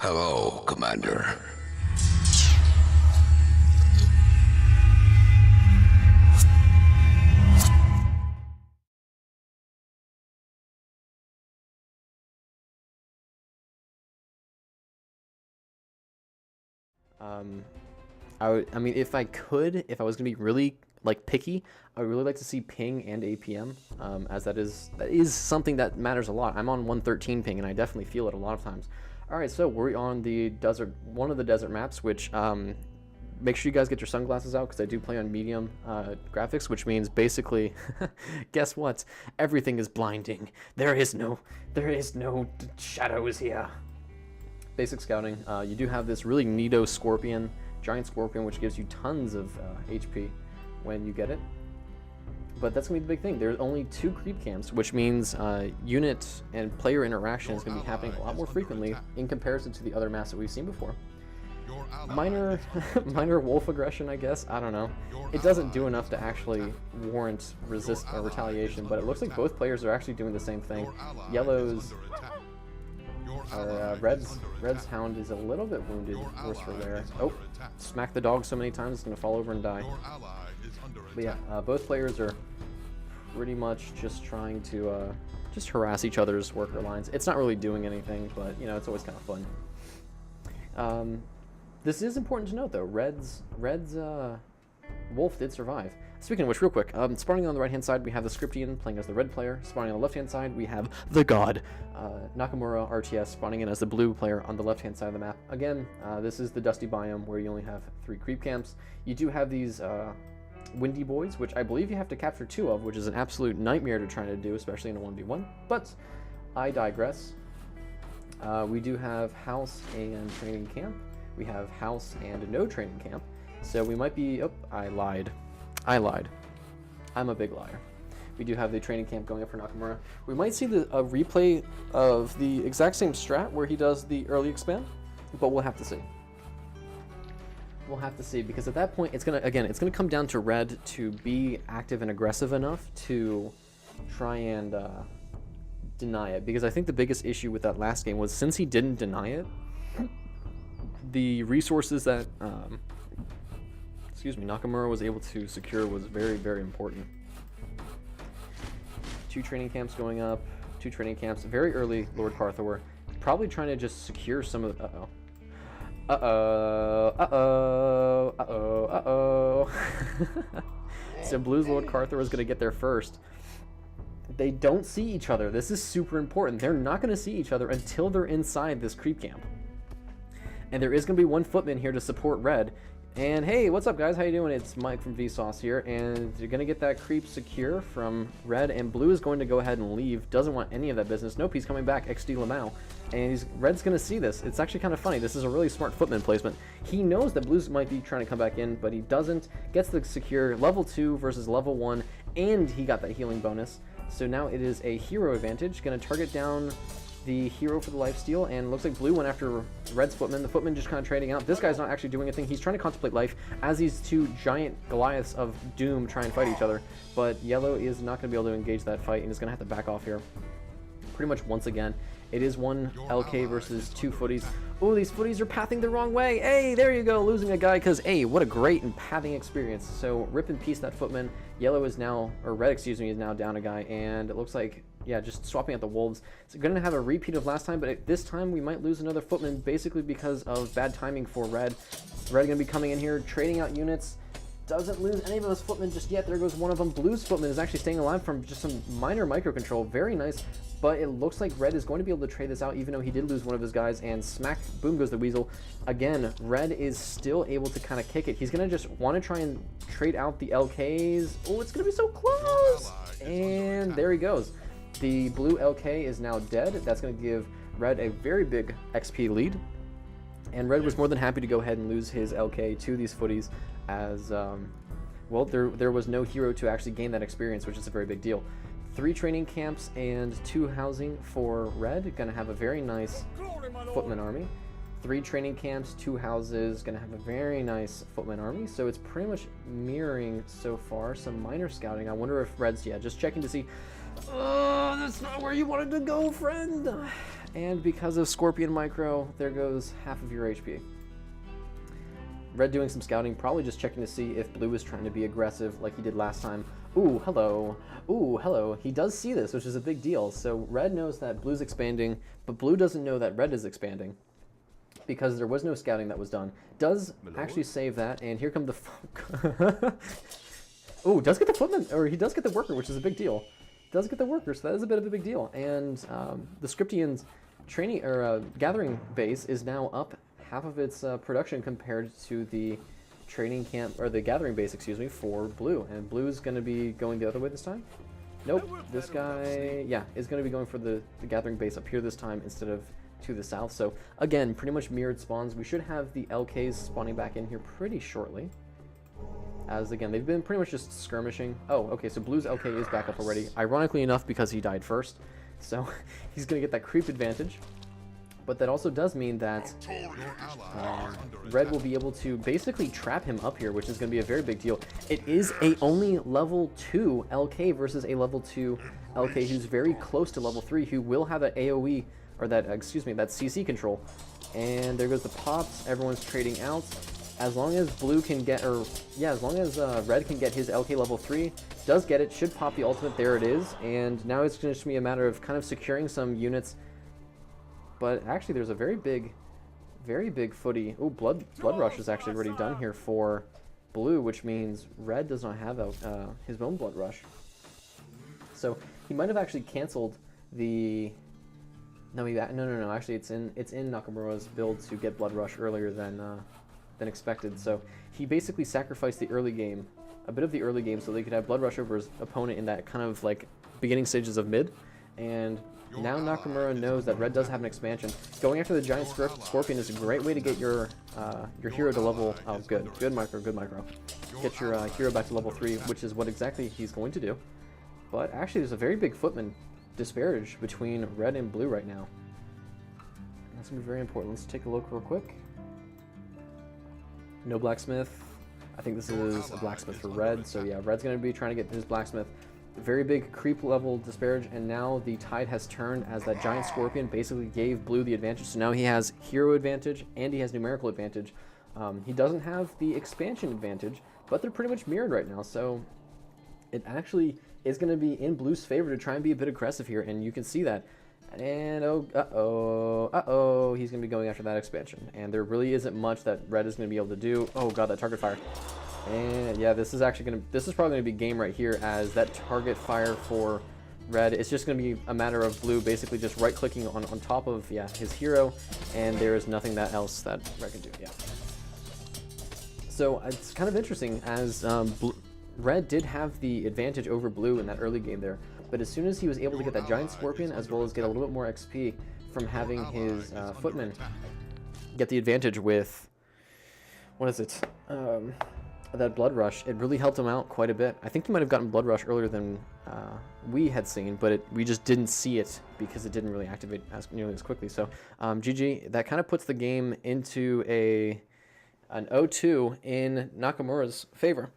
Hello, Commander. I mean, if I could, if I was gonna be really like picky, I would really like to see ping and APM, as that is something that matters a lot. I'm on 113 ping, and I definitely feel it a lot of times. All right, so we're on the desert, one of the desert maps, which make sure you guys get your sunglasses out because I do play on medium graphics, which means basically, guess what? Everything is blinding. There is no shadows here. Basic scouting, you do have this really neato scorpion, giant scorpion, which gives you tons of HP when you get it. But that's going to be the big thing. There's only 2 creep camps, which means unit and player interaction is going to be happening a lot more frequently in comparison to the other maps that we've seen before. Minor wolf aggression, I guess. I don't know. It doesn't do enough to actually warrant resist or retaliation, but it looks like both players are actually doing the same thing. Yellow's Red's hound is a little bit wounded, worse for wear. Oh, smacked the dog so many times it's gonna fall over and die. But yeah, both players are pretty much just trying to just harass each other's worker lines. It's not really doing anything, but you know, it's always kind of fun. This is important to note though. Red's wolf did survive. Speaking of which, real quick, spawning on the right-hand side, we have the Scriptan playing as the red player. Spawning on the left-hand side, we have the god, Nakamura RTS, spawning in as the blue player on the left-hand side of the map. Again, this is the dusty biome where you only have 3 creep camps. You do have these windy boys, which I believe you have to capture 2 of, which is an absolute nightmare to try to do, especially in a 1v1. But I digress. We do have house and training camp. We have house and no training camp. So we might be... Oh, I lied. I'm a big liar. We do have the training camp going up for Nakamura. We might see a replay of the exact same strat where he does the early expand, but we'll have to see. We'll have to see, because at that point, it's gonna come down to Red to be active and aggressive enough to try and deny it. Because I think the biggest issue with that last game was, since he didn't deny it, the resources that Nakamura was able to secure was very, very important. 2 training camps going up, 2 training camps, very early Lord Carthor, probably trying to just secure some of the, So Blue's Lord Carthor is going to get there first. They don't see each other. This is super important. They're not going to see each other until they're inside this creep camp. And there is going to be 1 footman here to support Red. And hey, what's up guys, how you doing? It's Mike from Vsauce here, and you're gonna get that creep secure from Red, and Blue is going to go ahead and leave. Doesn't want any of that business. Nope, he's coming back, XD Lamau. And Red's gonna see this. It's actually kind of funny. This is a really smart footman placement. He knows that Blue's might be trying to come back in, but he doesn't. Gets the secure level 2 versus level 1, and he got that healing bonus. So now it is a hero advantage. Gonna target down the hero for the lifesteal, and looks like Blue went after Red's footman. The footman just kind of trading out. This guy's not actually doing anything. He's trying to contemplate life as these 2 giant Goliaths of doom try and fight each other. But Yellow is not going to be able to engage that fight and is going to have to back off here. Pretty much once again. It is 1 LK versus 2 footies. Oh, these footies are pathing the wrong way. Hey, there you go, losing a guy, because, hey, what a great and pathing experience. So, rip in peace that footman. Yellow is now, or Red, excuse me, is now down a guy, and it looks like, yeah, just swapping out the wolves. It's going to have a repeat of last time, but this time we might lose another footman, basically because of bad timing for Red. Red going to be coming in here, trading out units. Doesn't lose any of those footmen just yet. There goes one of them. Blue's footman is actually staying alive from just some minor micro control. Very nice, but it looks like Red is going to be able to trade this out, even though he did lose one of his guys, and smack, boom goes the weasel. Again, Red is still able to kind of kick it. He's going to just want to try and trade out the LKs. Oh, it's going to be so close! And there he goes. The blue LK is now dead. That's going to give Red a very big XP lead. And Red was more than happy to go ahead and lose his LK to these footies, as, well, there was no hero to actually gain that experience, which is a very big deal. 3 training camps and 2 housing for Red. Gonna have a very nice footman army. 3 training camps, 2 houses. Gonna have a very nice footman army. So it's pretty much mirroring so far. Some minor scouting. I wonder if Red's, yeah, just checking to see. Oh, that's not where you wanted to go, friend. And because of Scorpion Micro, there goes half of your HP. Red doing some scouting, probably just checking to see if Blue is trying to be aggressive like he did last time. Ooh, hello. Ooh, hello. He does see this, which is a big deal. So Red knows that Blue's expanding, but Blue doesn't know that Red is expanding because there was no scouting that was done. Does actually save that, and here come the... Ooh, does get the footman, or he does get the worker, which is a big deal. Does get the worker, so that is a bit of a big deal. And the Scriptian's training or gathering base is now up half of its production compared to the training camp, or the gathering base, excuse me, for Blue. And Blue's going to be going the other way this time? Nope, this guy, yeah, is going to be going for the gathering base up here this time instead of to the south. So again, pretty much mirrored spawns. We should have the LKs spawning back in here pretty shortly. As again, they've been pretty much just skirmishing. Oh, okay, so Blue's LK is back up already. Ironically enough, because he died first. So he's going to get that creep advantage. But that also does mean that Red will be able to basically trap him up here, which is going to be a very big deal. It is a only level 2 LK versus a level 2 LK who's very close to level 3, who will have that AoE, or that, excuse me, that CC control. And there goes the pops. Everyone's trading out. As long as Blue can get, or yeah, as long as Red can get his LK level 3, does get it, should pop the ultimate, there it is. And now it's going to be a matter of kind of securing some units. But actually, there's a very big footy. Oh, Blood Rush is actually already done here for Blue, which means Red does not have his own Blood Rush. So he might have actually canceled the... No, no. Actually, it's in Nakamura's build to get Blood Rush earlier than expected. So he basically sacrificed the early game, a bit of the early game, so they could have Blood Rush over his opponent in that kind of like beginning stages of mid. And now Nakamura knows that Red does have an expansion. Going after the giant Scorpion is a great way to get your hero to level. Oh, good micro. Get your hero back to level 3, which is what exactly he's going to do. But actually, there's a very big footman disparage between Red and Blue right now. That's gonna be very important. Let's take a look real quick. No blacksmith. I think this is a blacksmith for Red. So yeah, Red's going to be trying to get his blacksmith. Very big creep level disparage, and now the tide has turned as that giant Scorpion basically gave Blue the advantage. So now he has hero advantage and he has numerical advantage. He doesn't have the expansion advantage, but they're pretty much mirrored right now. So it actually is going to be in Blue's favor to try and be a bit aggressive here, and you can see that. And he's going to be going after that expansion. And there really isn't much that Red is going to be able to do. Oh god, that target fire. And yeah, this is probably going to be game right here, as that target fire for Red, it's just going to be a matter of Blue basically just right clicking on top of his hero, and there is nothing else that Red can do. Yeah. So it's kind of interesting, as Red did have the advantage over Blue in that early game there. But as soon as he was able to get that giant Scorpion, as well as get a little bit more XP from having his footman get the advantage with, what is it, that Blood Rush, it really helped him out quite a bit. I think he might have gotten Blood Rush earlier than we had seen, but we just didn't see it because it didn't really activate nearly as quickly. So GG, that kind of puts the game into an 0-2 in Nakamura's favor.